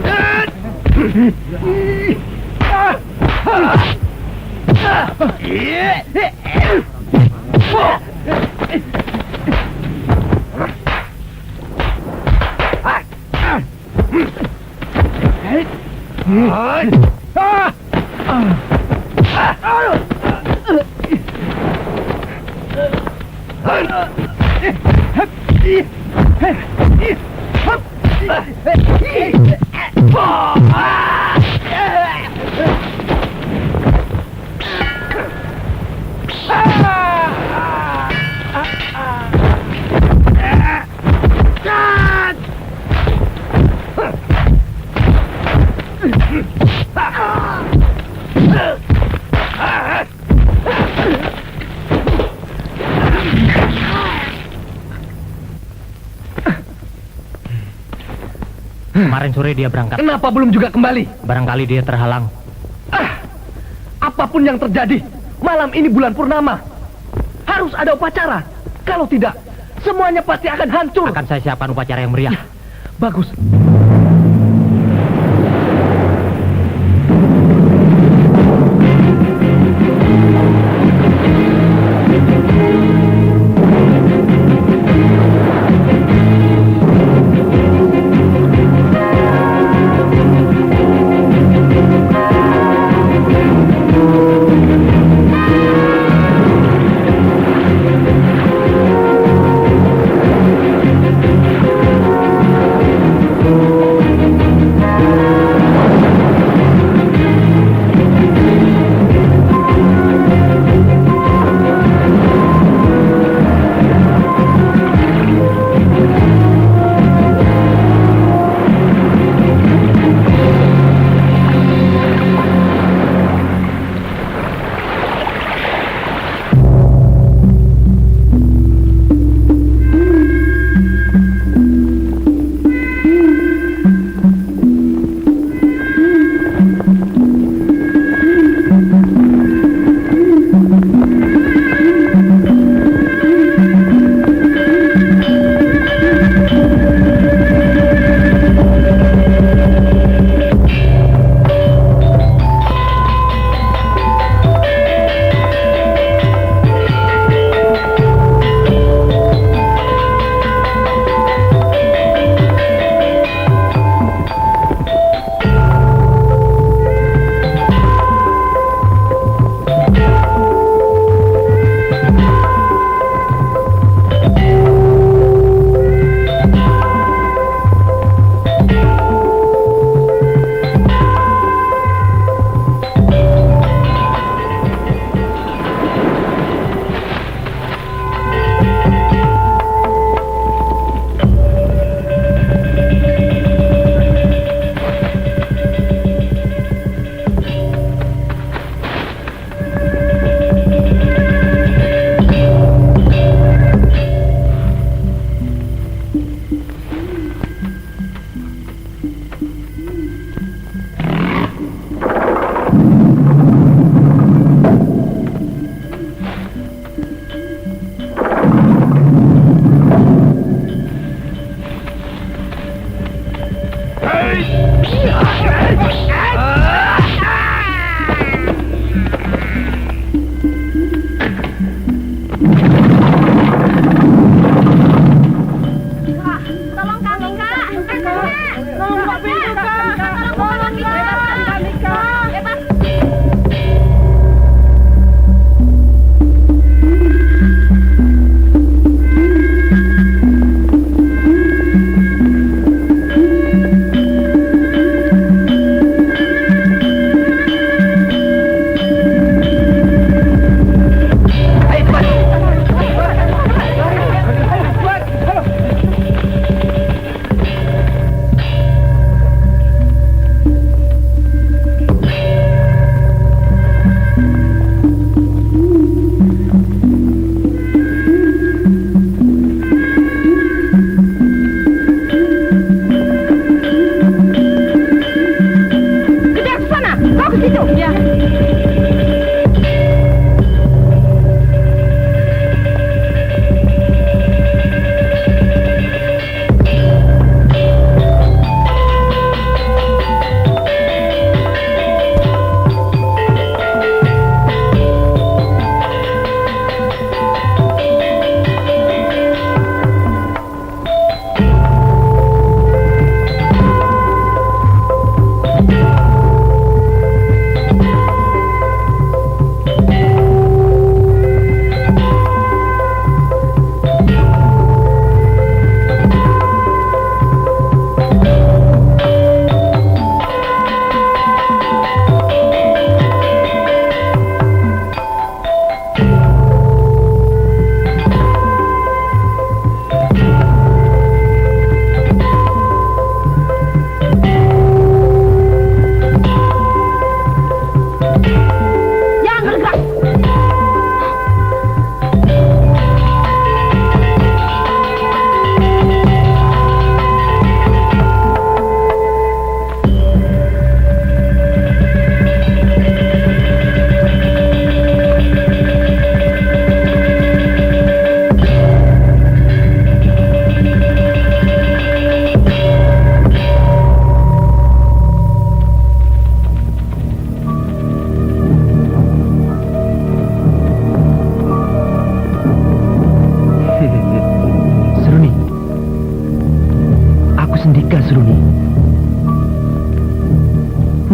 Kemarin sore dia berangkat. Kenapa belum juga kembali? Barangkali dia terhalang. Apapun yang terjadi, malam ini bulan purnama. Harus ada upacara. Kalau tidak, semuanya pasti akan hancur. Akan saya siapkan upacara yang meriah. Bagus.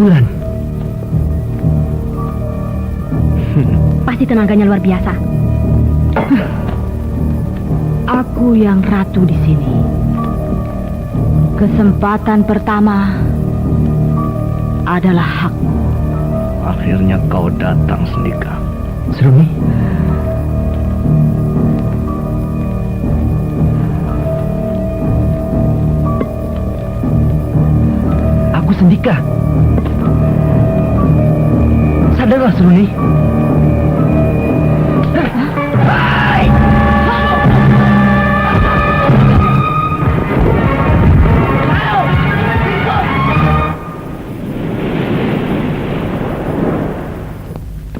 Wulan. Pasti tenaganya luar biasa. Aku yang ratu di sini. Kesempatan pertama adalah hak. Akhirnya kau datang, Sendika. Seruni. Aku Sendika. Sadarlah, Seruni.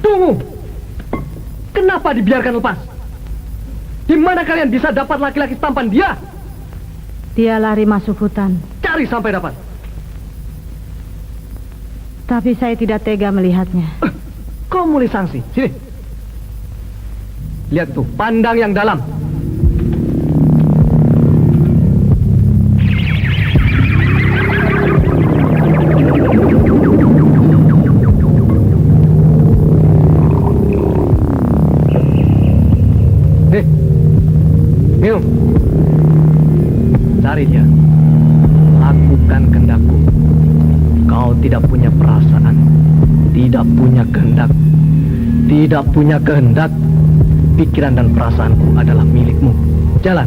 Tunggu! Kenapa dibiarkan lepas? Di mana kalian bisa dapat laki-laki tampan dia? Dia lari masuk hutan. Cari sampai dapat. Tapi saya tidak tega melihatnya. Kau mulai sanksi. Sini. Lihat tuh, pandang yang dalam. Minum. Cari dia. Lakukan kehendakku. Kau tidak punya perasaan, tidak punya kehendak, tidak punya kehendak. Pikiran dan perasaanku adalah milikmu. Jalan.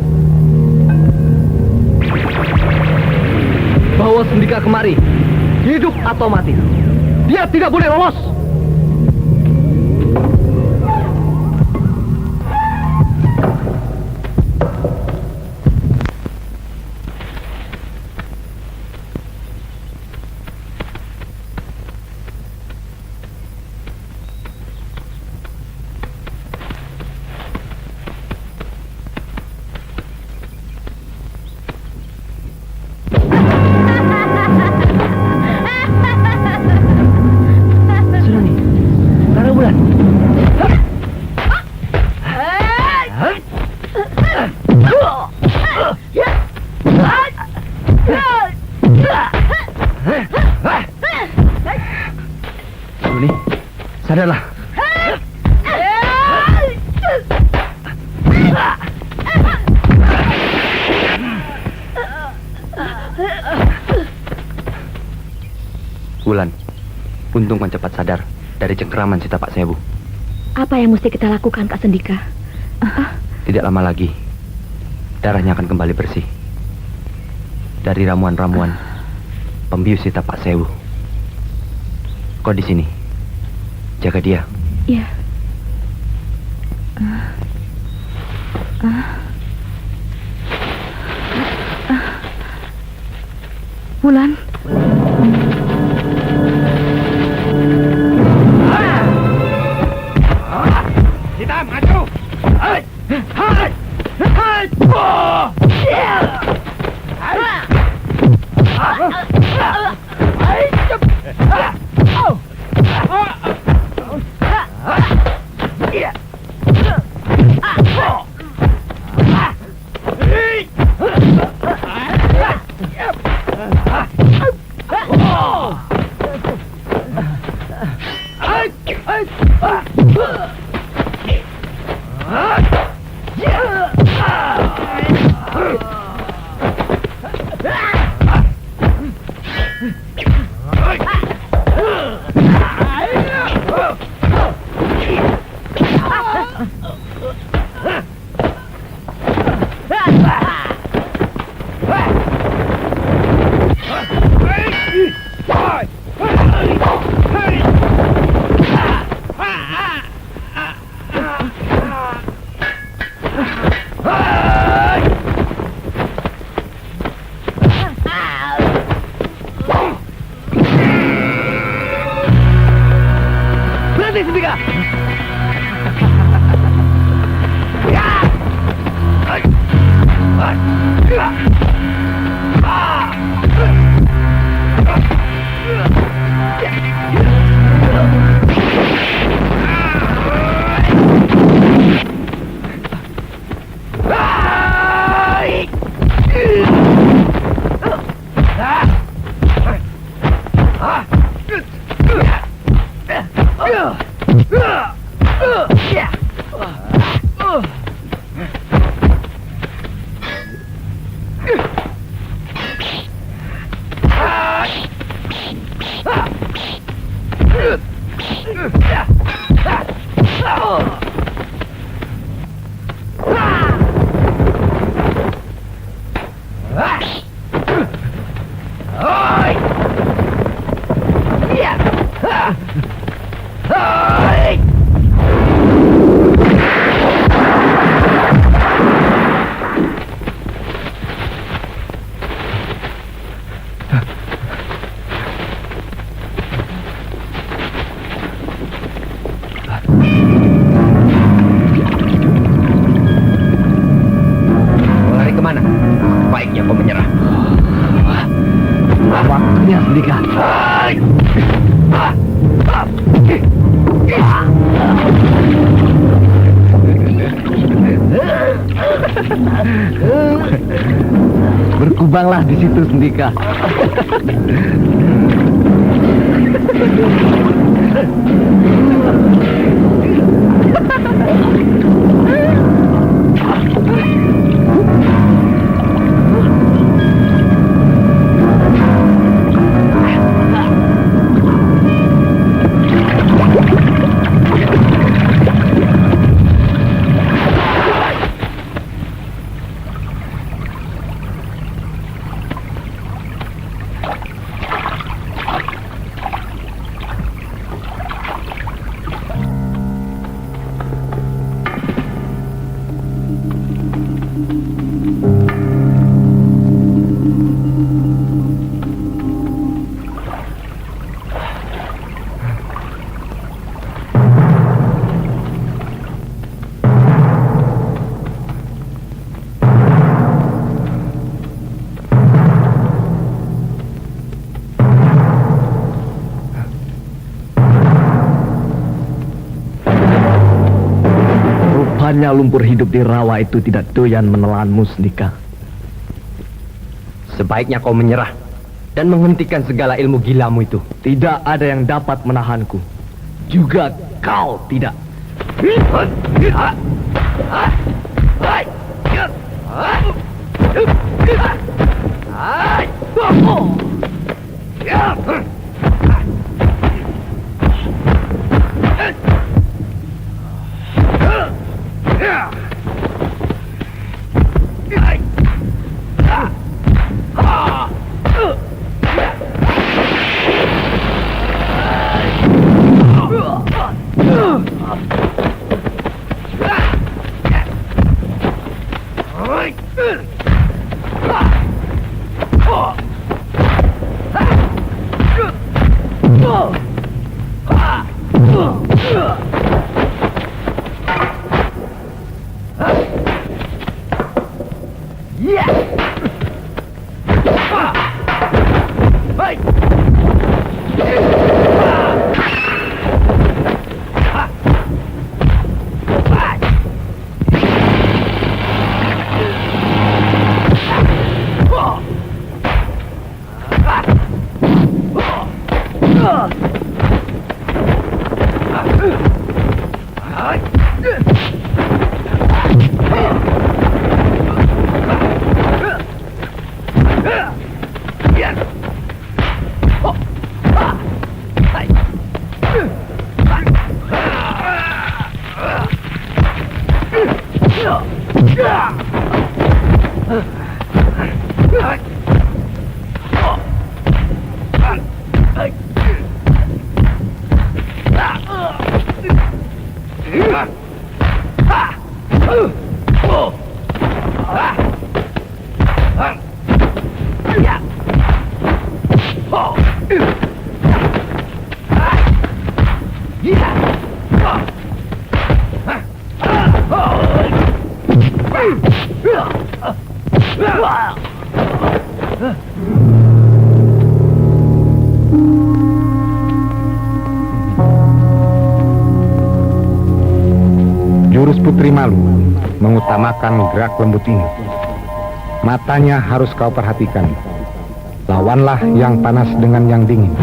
Bawa Sendika kemari. Hidup atau mati. Dia tidak boleh lolos. Seruni, sadarlah. Wulan, untung kau cepat sadar dari cengkeraman si Tapak Sewu. Apa yang mesti kita lakukan, Kak Sendika? Tidak lama lagi, darahnya akan kembali bersih. Dari ramuan-ramuan pembius si Tapak Sewu. Kau di sini, jaga dia. Iya. Wulan. Kita maju. Hai. Hai. Hai. Berkubanglah di situ, Sendika. Rupanya lumpur hidup di rawa itu tidak doyan menelanmu, Sendika. Sebaiknya kau menyerah dan menghentikan segala ilmu gilamu itu. Tidak ada yang dapat menahanku. Juga kau tidak. Jurus Putri Malu mengutamakan gerak lembut ini. Matanya harus kau perhatikan. Lawanlah yang panas dengan yang dingin.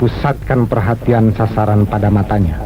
Pusatkan perhatian sasaran pada matanya.